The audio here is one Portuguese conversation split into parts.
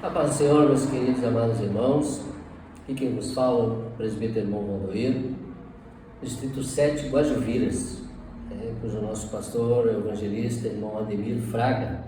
A paz do Senhor, meus queridos e amados irmãos. Aqui quem vos fala, o presbítero irmão Valdoeiro, Distrito 7, Guajuviras, cujo nosso pastor, o evangelista, irmão Ademir Fraga.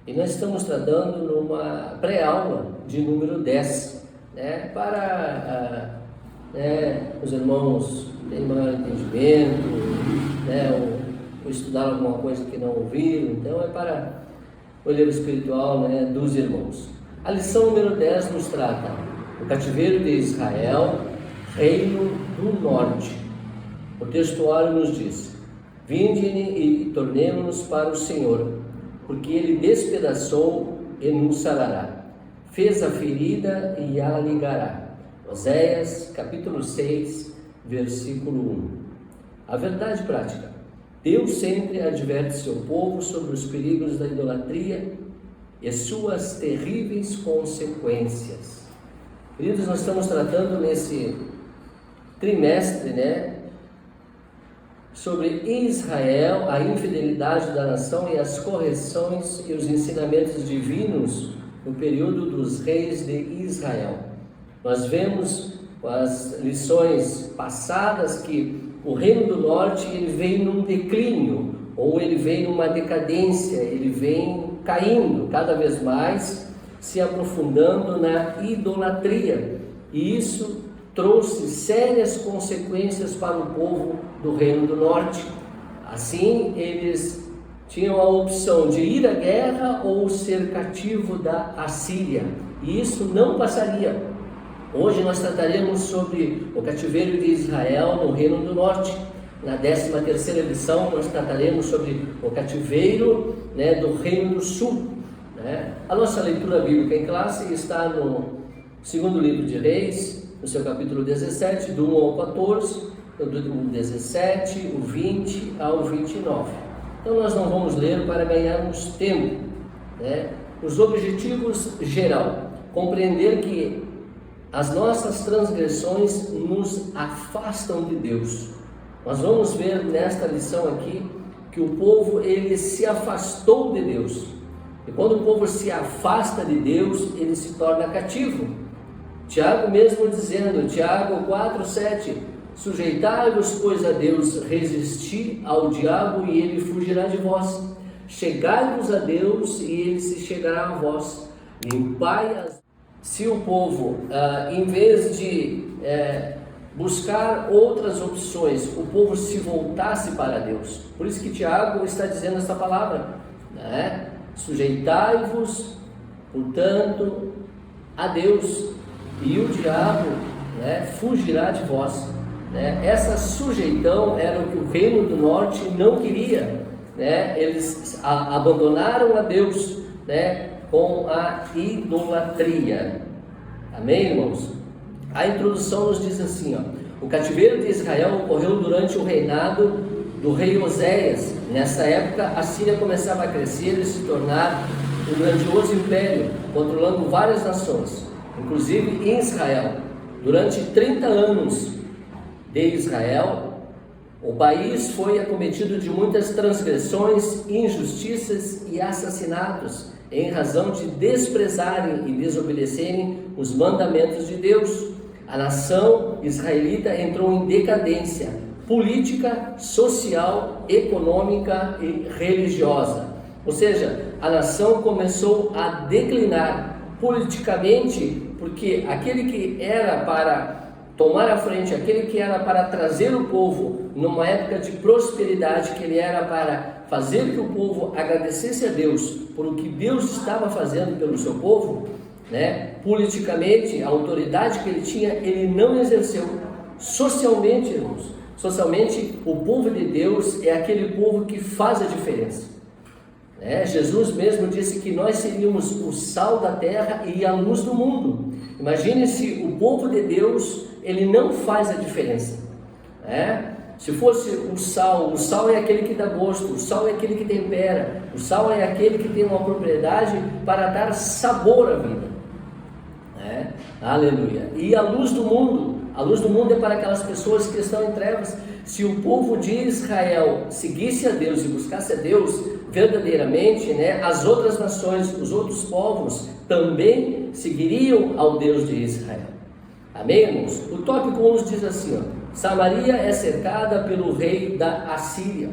E nós estamos tratando numa pré-aula de número 10, para os irmãos terem maior entendimento, ou estudar alguma coisa que não ouviram. Então é para o livro espiritual dos irmãos. A lição número 10 nos trata o cativeiro de Israel, reino do norte. O textuário nos diz: vinde e tornemo-nos para o Senhor, porque ele despedaçou e nos sarará, fez a ferida e a ligará. Oséias capítulo 6, versículo 1. A verdade prática: Deus sempre adverte seu povo sobre os perigos da idolatria e suas terríveis consequências. Queridos, nós estamos tratando nesse trimestre, sobre Israel, a infidelidade da nação e as correções e os ensinamentos divinos no período dos reis de Israel. Nós vemos as lições passadas que o reino do norte ele vem num declínio, ou ele vem numa decadência, ele vem caindo cada vez mais, se aprofundando na idolatria, e isso trouxe sérias consequências para o povo do reino do norte. Assim, eles tinham a opção de ir à guerra ou ser cativo da Assíria, e isso não passaria. Hoje nós trataremos sobre o cativeiro de Israel no reino do norte. Na 13ª lição nós trataremos sobre o cativeiro do reino do sul. A nossa leitura bíblica em classe está no segundo livro de Reis, no seu capítulo 17, do 1 ao 14, do 17, o 20 ao 29. Então nós não vamos ler para ganharmos tempo. Os objetivos geral: compreender que as nossas transgressões nos afastam de Deus. Nós vamos ver nesta lição aqui que o povo ele se afastou de Deus. E quando o povo se afasta de Deus, ele se torna cativo. Tiago mesmo dizendo, Tiago 4:7, sujeitai-vos, pois, a Deus, resisti ao diabo e ele fugirá de vós. Chegai-vos a Deus e ele se chegará a vós. Limpai as... Se o povo, em vez de buscar outras opções, o povo se voltasse para Deus. Por isso que Tiago está dizendo esta palavra, sujeitai-vos, portanto, a Deus, e o diabo fugirá de vós. Essa sujeitão era o que o reino do norte não queria. Eles abandonaram a Deus com a idolatria. Amém, irmãos? A introdução nos diz assim, o cativeiro de Israel ocorreu durante o reinado do rei Oséias. Nessa época, a Síria começava a crescer e se tornar um grandioso império, controlando várias nações, inclusive em Israel. Durante 30 anos de Israel, o país foi acometido de muitas transgressões, injustiças e assassinatos, em razão de desprezarem e desobedecerem os mandamentos de Deus. A nação israelita entrou em decadência política, social, econômica e religiosa. Ou seja, a nação começou a declinar politicamente, porque aquele que era para tomar a frente, aquele que era para trazer o povo numa época de prosperidade, que ele era para fazer que o povo agradecesse a Deus por o que Deus estava fazendo pelo seu povo, politicamente, a autoridade que ele tinha, ele não exerceu. Socialmente, irmãos, o povo de Deus é aquele povo que faz a diferença. Jesus mesmo disse que nós seríamos o sal da terra e a luz do mundo. Imagine se o povo de Deus, ele não faz a diferença. Se fosse o sal é aquele que dá gosto, o sal é aquele que tempera, o sal é aquele que tem uma propriedade para dar sabor à vida. Aleluia. E a luz do mundo é para aquelas pessoas que estão em trevas. Se o povo de Israel seguisse a Deus e buscasse a Deus verdadeiramente, né, as outras nações, os outros povos também seguiriam ao Deus de Israel. Amém, irmãos? O tópico 11 diz assim, ó: Samaria é cercada pelo rei da Assíria.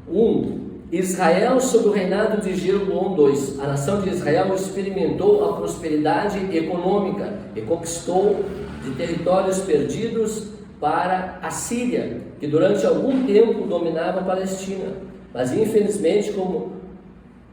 1. Israel sob o reinado de Jeroboão 2. A nação de Israel experimentou a prosperidade econômica e conquistou de territórios perdidos para a Síria, que durante algum tempo dominava a Palestina. Mas infelizmente,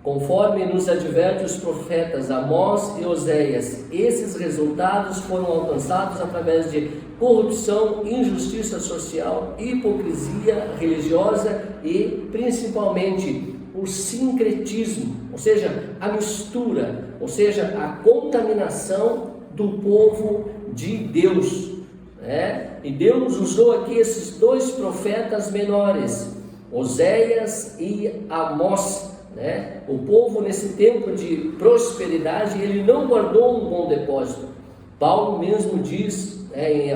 conforme nos adverte os profetas Amós e Oséias, esses resultados foram alcançados através de corrupção, injustiça social, hipocrisia religiosa e principalmente o sincretismo, ou seja, a mistura, ou seja, a contaminação do povo de Deus, né? E Deus usou aqui esses dois profetas menores, Oséias e Amós, né? O povo nesse tempo de prosperidade, ele não guardou um bom depósito. Paulo mesmo diz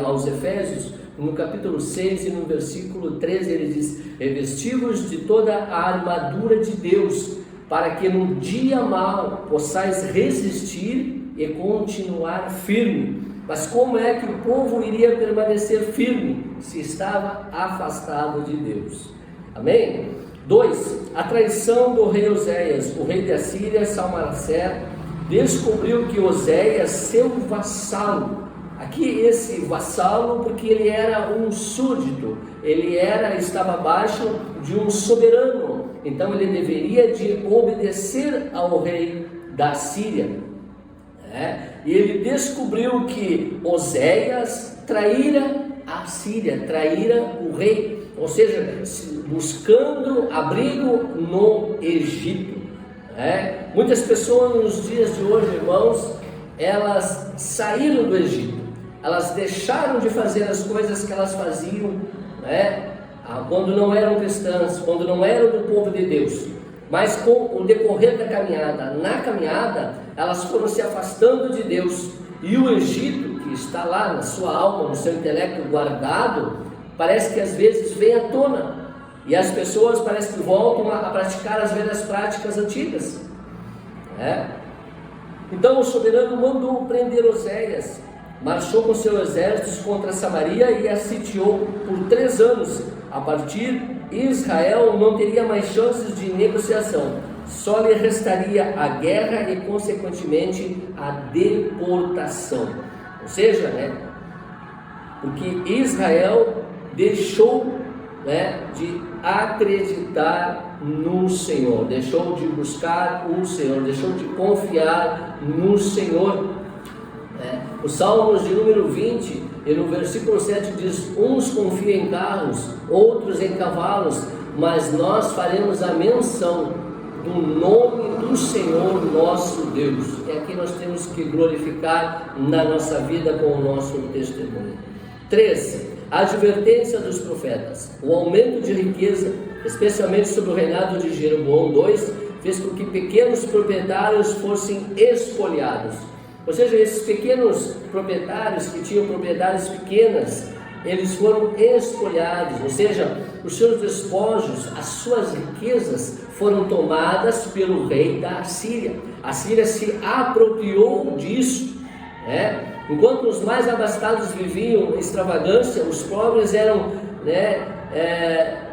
aos Efésios, no capítulo 6 e no versículo 13, ele diz: revesti-vos de toda a armadura de Deus, para que no dia mau possais resistir e continuar firme. Mas como é que o povo iria permanecer firme se estava afastado de Deus? Amém? 2. A traição do rei Oséias. O rei da Síria, Salmaneser, descobriu que Oséias, seu vassalo, aqui esse vassalo porque ele era um súdito, estava abaixo de um soberano, então ele deveria de obedecer ao rei da Síria, né? E ele descobriu que Oséias traíra a Síria, traíra o rei, ou seja, buscando abrigo no Egito, né? Muitas pessoas nos dias de hoje, irmãos, elas saíram do Egito, elas deixaram de fazer as coisas que elas faziam, né, quando não eram cristãs, quando não eram do povo de Deus. Mas com o decorrer da caminhada, na caminhada, elas foram se afastando de Deus. E o Egito, que está lá na sua alma, no seu intelecto guardado, parece que às vezes vem à tona. E as pessoas parece que voltam a praticar as velhas práticas antigas, né? Então o soberano mandou prender Oséias, marchou com seus exércitos contra Samaria e a sitiou por 3 anos. A partir Israel não teria mais chances de negociação, só lhe restaria a guerra e consequentemente a deportação. Ou seja, né, porque Israel deixou, né, de acreditar no Senhor, deixou de buscar o Senhor, deixou de confiar no Senhor. O Salmos de número 20, e no versículo 7 diz: uns confiam em carros, outros em cavalos, mas nós faremos a menção do nome do Senhor nosso Deus. É aqui nós temos que glorificar na nossa vida com o nosso testemunho. 3. A advertência dos profetas. O aumento de riqueza, especialmente sob o reinado de Jeroboão II, fez com que pequenos proprietários fossem espoliados. Ou seja, esses pequenos proprietários que tinham propriedades pequenas, eles foram espoliados, ou seja, os seus despojos, as suas riquezas foram tomadas pelo rei da Assíria. A Síria se apropriou disso, né? Enquanto os mais abastados viviam em extravagância, os pobres eram,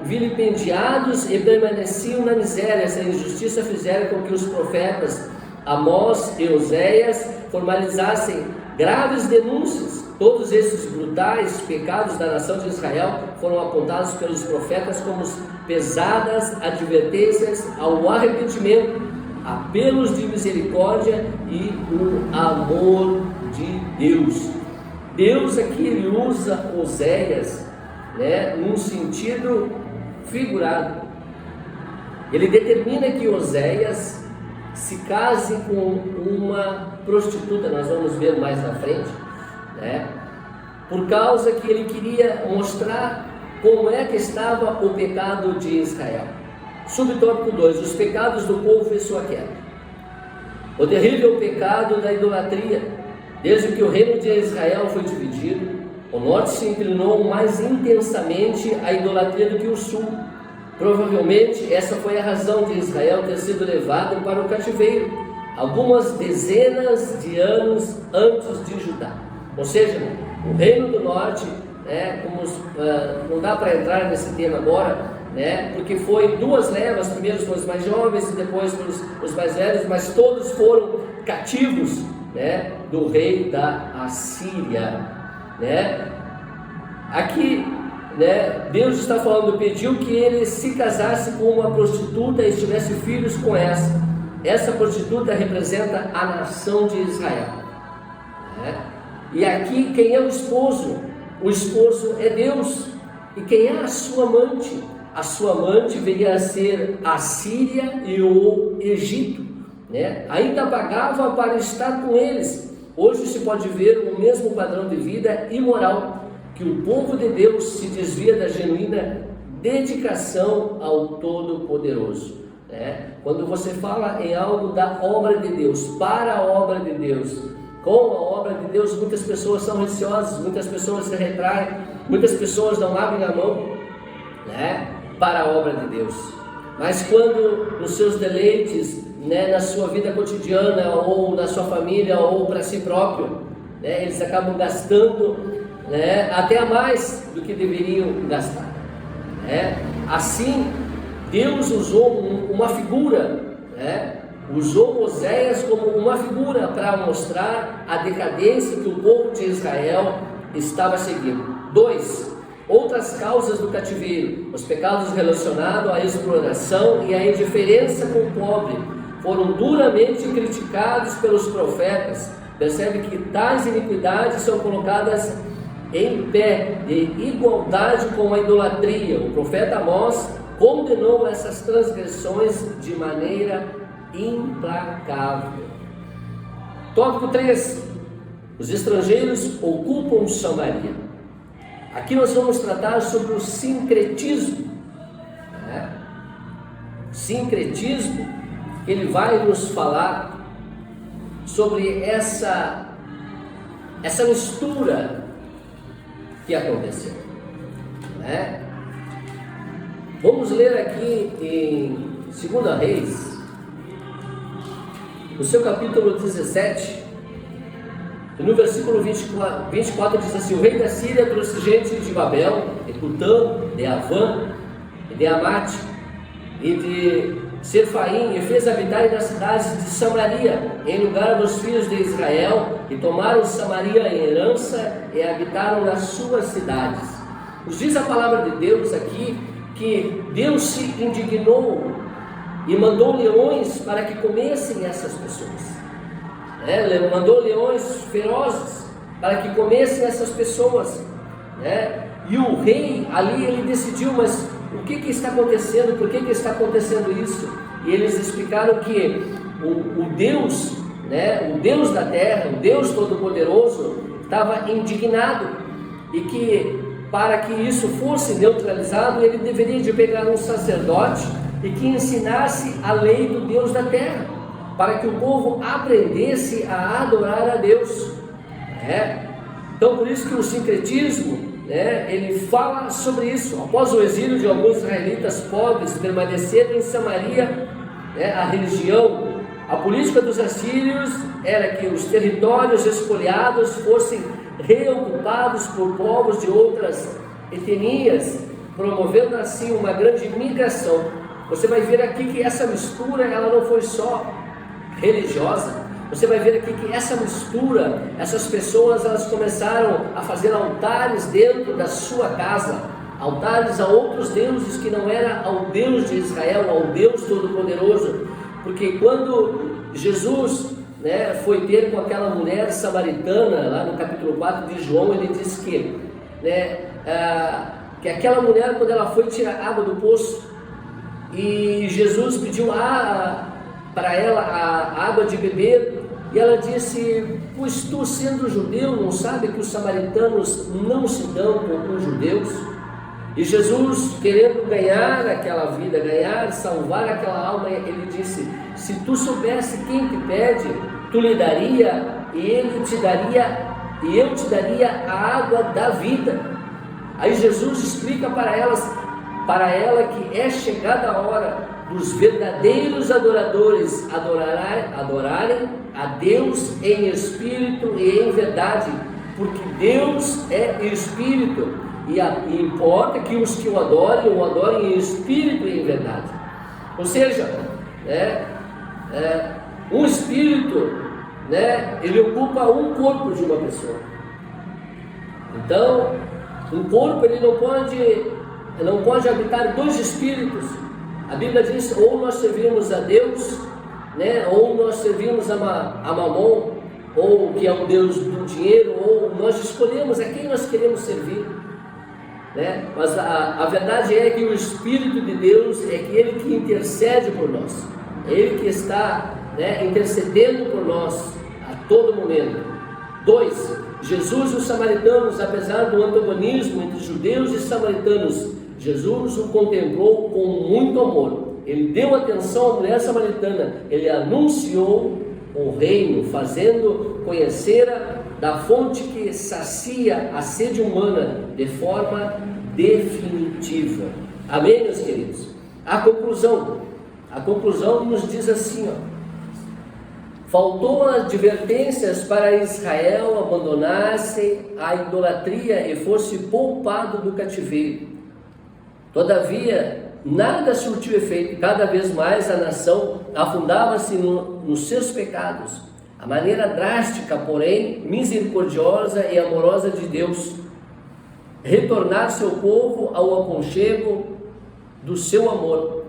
vilipendiados e permaneciam na miséria. Essa injustiça fizeram com que os profetas Amós e Oséias formalizassem graves denúncias. Todos esses brutais pecados da nação de Israel foram apontados pelos profetas como pesadas advertências ao arrependimento, apelos de misericórdia e o amor de Deus. Deus aqui ele usa Oséias, num sentido figurado. Ele determina que Oséias se case com uma prostituta, nós vamos ver mais na frente, por causa que ele queria mostrar como é que estava o pecado de Israel. Subtópico 2, os pecados do povo e sua queda. O terrível pecado da idolatria. Desde que o reino de Israel foi dividido, O norte se inclinou mais intensamente à idolatria do que o sul. Provavelmente essa foi a razão de Israel ter sido levado para o cativeiro, algumas dezenas de anos antes de Judá. Ou seja, o reino do norte, não dá para entrar nesse tema agora, porque foi duas levas, primeiro para os mais jovens e depois para os mais velhos, mas todos foram cativos, do rei da Assíria. Aqui, Deus está falando, pediu que ele se casasse com uma prostituta e tivesse filhos com essa. Essa prostituta representa a nação de Israel. E aqui, quem é o esposo? O esposo é Deus. E quem é a sua amante? A sua amante viria a ser a Síria e o Egito. Ainda pagava para estar com eles. Hoje se pode ver o mesmo padrão de vida imoral, que o povo de Deus se desvia da genuína dedicação ao Todo-Poderoso. Quando você fala em algo da obra de Deus, para a obra de Deus, com a obra de Deus, muitas pessoas são receosas, muitas pessoas se retraem, muitas pessoas não abrem a mão, para a obra de Deus. Mas quando nos seus deleites, na sua vida cotidiana, ou na sua família, ou para si próprio, eles acabam gastando até a mais do que deveriam gastar. Assim, Deus usou uma figura, usou Oséias como uma figura para mostrar a decadência que o povo de Israel estava seguindo. 2. Outras causas do cativeiro: os pecados relacionados à exploração e à indiferença com o pobre foram duramente criticados pelos profetas. Percebe que tais iniquidades são colocadas em pé de igualdade com a idolatria. O profeta Amós condenou essas transgressões de maneira implacável. Tópico 3: os estrangeiros ocupam Samaria. Aqui nós vamos tratar sobre o sincretismo. Sincretismo, ele vai nos falar sobre essa mistura que aconteceu. Vamos ler aqui em 2 Reis, no seu capítulo 17, no versículo 24 diz assim: o rei da Síria trouxe gente de Babel, de Cutã, de Avã, de Amate e de Serfaim, e fez habitarem nas cidades de Samaria, em lugar dos filhos de Israel, e tomaram Samaria em herança e habitaram nas suas cidades. Nos diz a palavra de Deus aqui que Deus se indignou e mandou leões para que comessem essas pessoas. Mandou leões ferozes para que comessem essas pessoas. E o rei ali, ele decidiu, mas o que está acontecendo? Por que está acontecendo isso? E eles explicaram que o Deus, o Deus da terra, o Deus Todo-Poderoso, estava indignado, e que para que isso fosse neutralizado, ele deveria de pegar um sacerdote e que ensinasse a lei do Deus da terra, para que o povo aprendesse a adorar a Deus. Então, por isso que o sincretismo, ele fala sobre isso. Após o exílio de alguns israelitas pobres permaneceram em Samaria, a religião, a política dos assírios era que os territórios espoliados fossem reocupados por povos de outras etnias, promovendo assim uma grande migração. Você vai ver aqui que essa mistura, ela não foi só religiosa. Você vai ver aqui que essa mistura, essas pessoas, elas começaram a fazer altares dentro da sua casa, altares a outros deuses que não era ao Deus de Israel, ao Deus Todo-Poderoso. Porque quando Jesus foi ter com aquela mulher samaritana, lá no capítulo 4 de João, ele diz que aquela mulher, quando ela foi tirar água do poço, e Jesus pediu para ela a água de beber, e ela disse: pois tu, sendo judeu, não sabe que os samaritanos não se dão com os judeus? E Jesus, querendo ganhar aquela vida, salvar aquela alma, ele disse: se tu soubesse quem te pede, tu lhe daria, e ele te daria e eu te daria a água da vida. Aí Jesus explica para ela que é chegada a hora dos verdadeiros adoradores adorarem a Deus em espírito e em verdade, porque Deus é espírito, e importa que os que o adorem em espírito e em verdade. Ou seja, um espírito, ele ocupa um corpo de uma pessoa. Então, um corpo ele não pode habitar dois espíritos. A Bíblia diz: ou nós servimos a Deus, ou nós servimos a Mamon, ou que é o Deus do dinheiro, ou nós escolhemos a quem nós queremos servir. Mas a verdade é que o Espírito de Deus é aquele que intercede por nós, é Ele que está intercedendo por nós a todo momento. 2. Jesus e os samaritanos, apesar do antagonismo entre judeus e samaritanos, Jesus o contemplou com muito amor. Ele deu atenção à mulher samaritana, ele anunciou o reino, fazendo conhecer da fonte que sacia a sede humana de forma definitiva. Amém, meus queridos? A conclusão nos diz assim, faltou advertências para Israel abandonasse a idolatria e fosse poupado do cativeiro. Todavia, nada surtiu efeito. Cada vez mais a nação afundava-se nos seus pecados. A maneira drástica, porém, misericordiosa e amorosa de Deus retornar seu povo ao aconchego do seu amor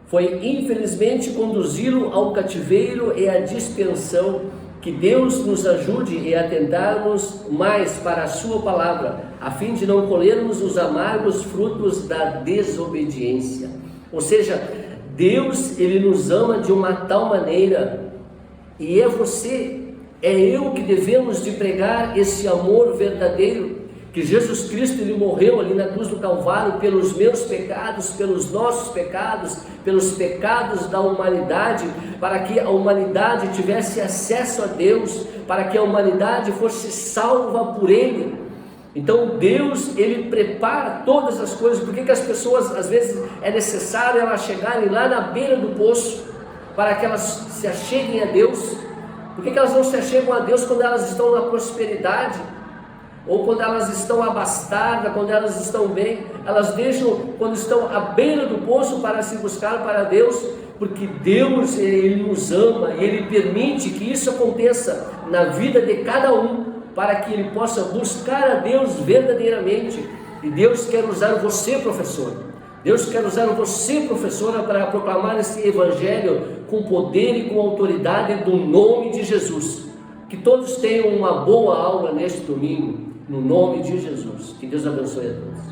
foi infelizmente conduzi-lo ao cativeiro e à dispersão. Que Deus nos ajude e atentarmos mais para a sua palavra, a fim de não colhermos os amargos frutos da desobediência. Ou seja, Deus ele nos ama de uma tal maneira, e é eu que devemos de pregar esse amor verdadeiro, que Jesus Cristo ele morreu ali na cruz do Calvário pelos meus pecados, pelos nossos pecados, pelos pecados da humanidade, para que a humanidade tivesse acesso a Deus, para que a humanidade fosse salva por Ele. Então Deus ele prepara todas as coisas. Por que as pessoas, às vezes é necessário elas chegarem lá na beira do poço, para que elas se acheguem a Deus? Por que elas não se achegam a Deus quando elas estão na prosperidade? Ou quando elas estão abastadas, quando elas estão bem? Elas deixam quando estão à beira do poço para se buscar para Deus, porque Deus ele nos ama e Ele permite que isso aconteça na vida de cada um, para que ele possa buscar a Deus verdadeiramente. E Deus quer usar você, professor. Deus quer usar você, professora, para proclamar esse evangelho com poder e com autoridade do nome de Jesus. Que todos tenham uma boa aula neste domingo, no nome de Jesus. Que Deus abençoe a todos.